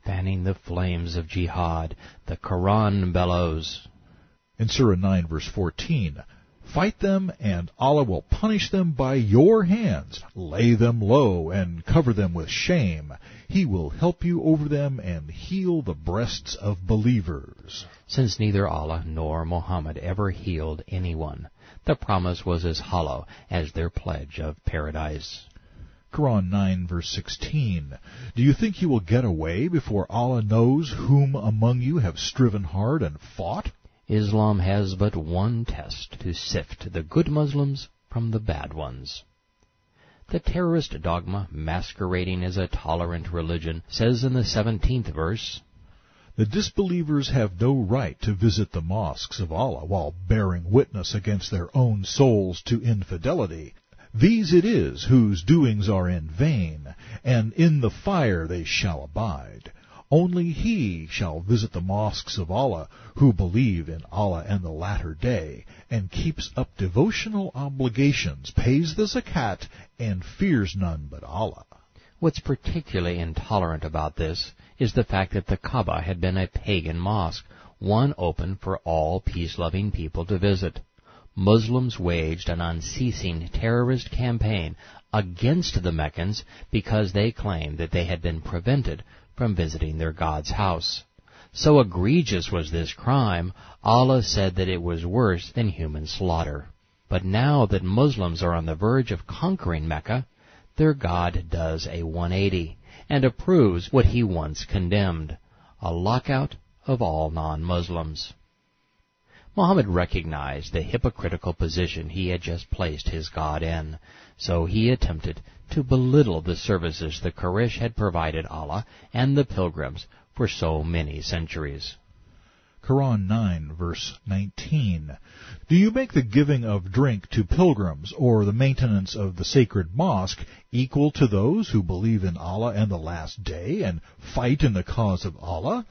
Fanning the flames of jihad, the Koran bellows. In Surah 9, verse 14, fight them, and Allah will punish them by your hands. Lay them low and cover them with shame. He will help you over them and heal the breasts of believers. Since neither Allah nor Muhammad ever healed anyone, the promise was as hollow as their pledge of paradise. Quran 9, verse 16, do you think you will get away before Allah knows whom among you have striven hard and fought? Islam has but one test to sift the good Muslims from the bad ones. The terrorist dogma masquerading as a tolerant religion says in the 17th verse, the disbelievers have no right to visit the mosques of Allah while bearing witness against their own souls to infidelity. These it is whose doings are in vain, and in the fire they shall abide. Only he shall visit the mosques of Allah who believe in Allah and the latter day, and keeps up devotional obligations, pays the zakat, and fears none but Allah. What's particularly intolerant about this is the fact that the Kaaba had been a pagan mosque, one open for all peace-loving people to visit. Muslims waged an unceasing terrorist campaign against the Meccans because they claimed that they had been prevented from visiting their God's house. So egregious was this crime, Allah said that it was worse than human slaughter. But now that Muslims are on the verge of conquering Mecca, their God does a 180 and approves what he once condemned, a lockout of all non-Muslims. Muhammad recognized the hypocritical position he had just placed his God in, so he attempted to belittle the services the Quraysh had provided Allah and the pilgrims for so many centuries. Quran 9, verse 19. Do you make the giving of drink to pilgrims or the maintenance of the sacred mosque equal to those who believe in Allah and the last day and fight in the cause of Allah?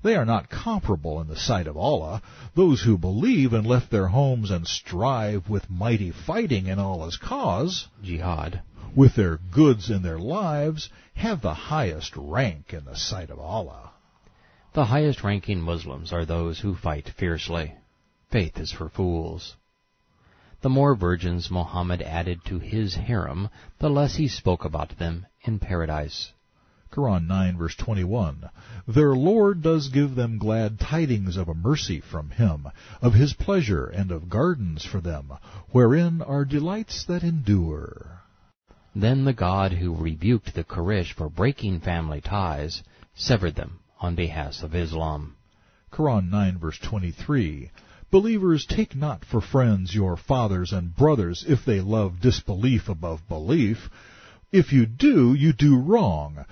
They are not comparable in the sight of Allah. Those who believe and left their homes and strive with mighty fighting in Allah's cause, Jihad, with their goods and their lives, have the highest rank in the sight of Allah. The highest-ranking Muslims are those who fight fiercely. Faith is for fools. The more virgins Muhammad added to his harem, the less he spoke about them in paradise. Quran 9, verse 21, their Lord does give them glad tidings of a mercy from him, of his pleasure, and of gardens for them, wherein are delights that endure. Then the God who rebuked the Quraysh for breaking family ties severed them on behalf of Islam. Quran 9, verse 23, believers, take not for friends your fathers and brothers if they love disbelief above belief. If you do wrong.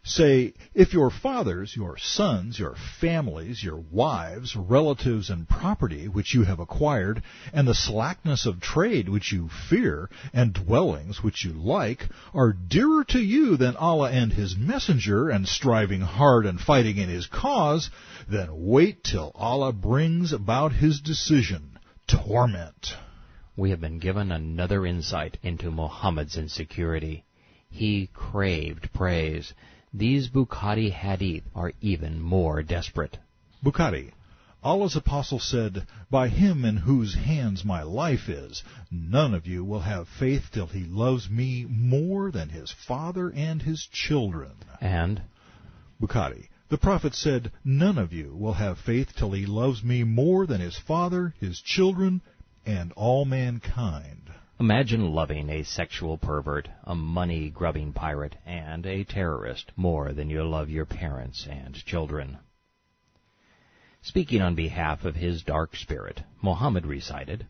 Say, if your fathers, your sons, your families, your wives, relatives, and property which you have acquired, and the slackness of trade which you fear, and dwellings which you like, are dearer to you than Allah and His Messenger, and striving hard and fighting in His cause, then wait till Allah brings about His decision. Torment. We have been given another insight into Muhammad's insecurity. He craved praise. These Bukhari hadith are even more desperate. Bukhari, Allah's apostle said, by him in whose hands my life is, none of you will have faith till he loves me more than his father and his children. And Bukhari, the prophet said, none of you will have faith till he loves me more than his father, his children, and all mankind. Imagine loving a sexual pervert, a money-grubbing pirate, and a terrorist more than you love your parents and children. Speaking on behalf of his dark spirit, Muhammad recited,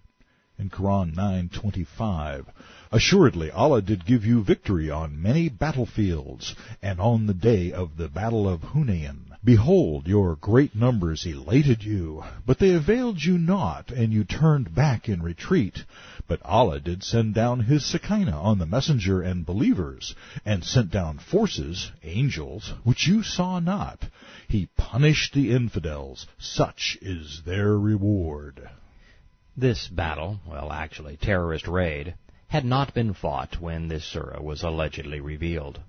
in Quran 9:25, assuredly Allah did give you victory on many battlefields, and on the day of the battle of Hunayn. Behold, your great numbers elated you, but they availed you not, and you turned back in retreat. But Allah did send down His Shekinah on the messenger and believers, and sent down forces, angels, which you saw not. He punished the infidels. Such is their reward. This battle, well, actually terrorist raid, had not been fought when this surah was allegedly revealed.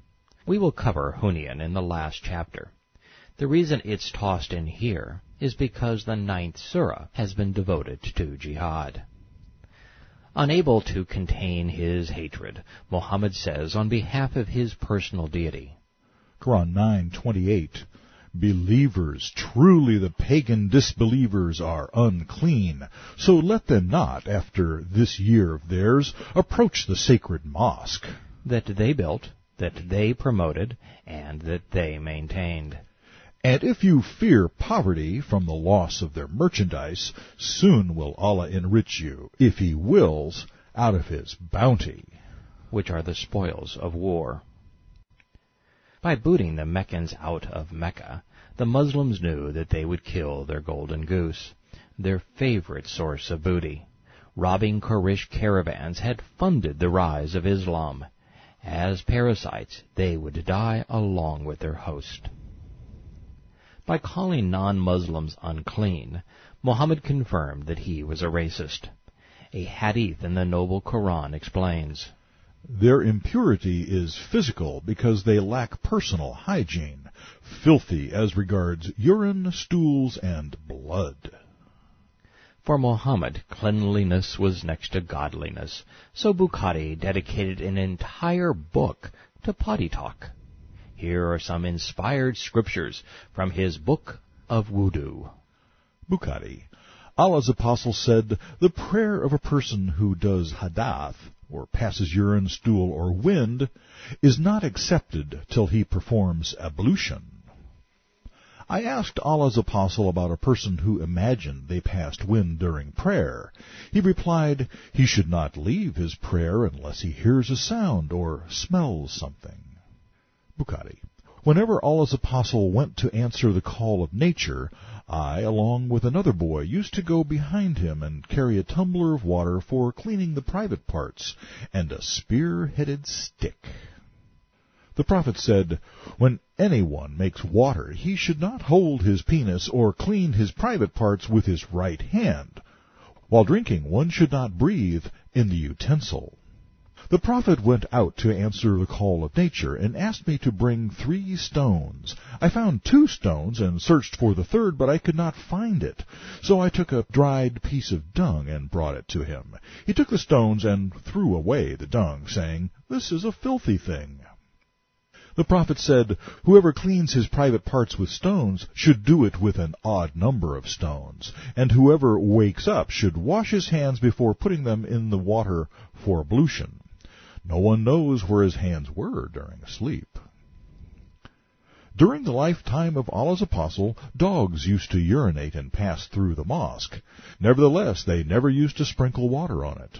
We will cover Hunayn in the last chapter. The reason it's tossed in here is because the 9th surah has been devoted to jihad. Unable to contain his hatred, Muhammad says on behalf of his personal deity, Quran 9:28, Believers, truly the pagan disbelievers are unclean, so let them not, after this year of theirs, approach the sacred mosque. That they built, that they promoted, and that they maintained. And if you fear poverty from the loss of their merchandise, soon will Allah enrich you, if He wills, out of His bounty, which are the spoils of war. By booting the Meccans out of Mecca, the Muslims knew that they would kill their golden goose, their favorite source of booty. Robbing Quraysh caravans had funded the rise of Islam. As parasites, they would die along with their host. By calling non-Muslims unclean, Muhammad confirmed that he was a racist. A hadith in the Noble Koran explains, Their impurity is physical because they lack personal hygiene, filthy as regards urine, stools, and blood. For Muhammad, cleanliness was next to godliness, so Bukhari dedicated an entire book to potty talk. Here are some inspired scriptures from his book of Wudu. Bukhari. Allah's apostle said, the prayer of a person who does hadath, or passes urine, stool, or wind, is not accepted till he performs ablution. I asked Allah's apostle about a person who imagined they passed wind during prayer. He replied, he should not leave his prayer unless he hears a sound or smells something. Bukhari. Whenever Allah's apostle went to answer the call of nature, I, along with another boy, used to go behind him and carry a tumbler of water for cleaning the private parts, and a spear-headed stick. The Prophet said, when anyone makes water, he should not hold his penis or clean his private parts with his right hand. While drinking, one should not breathe in the utensil. The Prophet went out to answer the call of nature and asked me to bring 3 stones. I found 2 stones and searched for the third, but I could not find it. So I took a dried piece of dung and brought it to him. He took the stones and threw away the dung, saying, this is a filthy thing. The Prophet said, whoever cleans his private parts with stones should do it with an odd number of stones, and whoever wakes up should wash his hands before putting them in the water for ablution. No one knows where his hands were during sleep. During the lifetime of Allah's apostle, dogs used to urinate and pass through the mosque. Nevertheless, they never used to sprinkle water on it.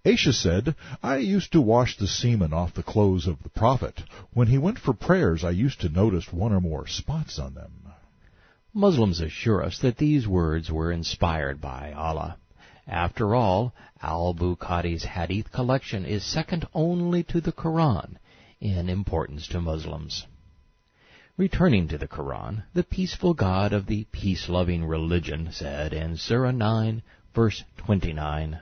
Aisha said, I used to wash the semen off the clothes of the Prophet. When he went for prayers, I used to notice 1 or more spots on them. Muslims assure us that these words were inspired by Allah. After all, al-Bukhari's hadith collection is second only to the Quran in importance to Muslims. Returning to the Quran, the peaceful God of the peace-loving religion said in Surah 9, verse 29,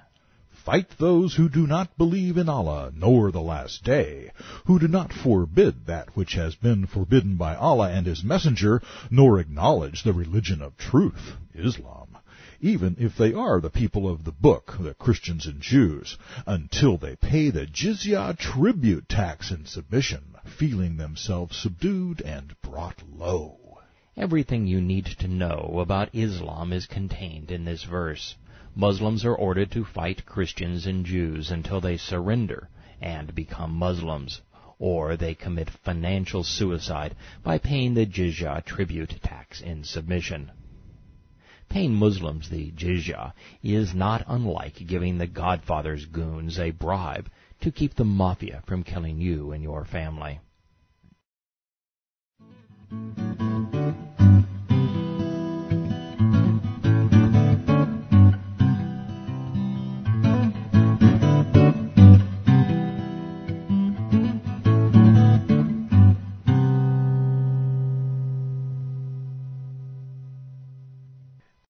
Fight those who do not believe in Allah, nor the last day, who do not forbid that which has been forbidden by Allah and His Messenger, nor acknowledge the religion of truth, Islam, even if they are the people of the book, the Christians and Jews, until they pay the Jizyah tribute tax in submission, feeling themselves subdued and brought low. Everything you need to know about Islam is contained in this verse. Muslims are ordered to fight Christians and Jews until they surrender and become Muslims, or they commit financial suicide by paying the Jizyah tribute tax in submission. Paying Muslims the Jizyah is not unlike giving the Godfather's goons a bribe to keep the mafia from killing you and your family.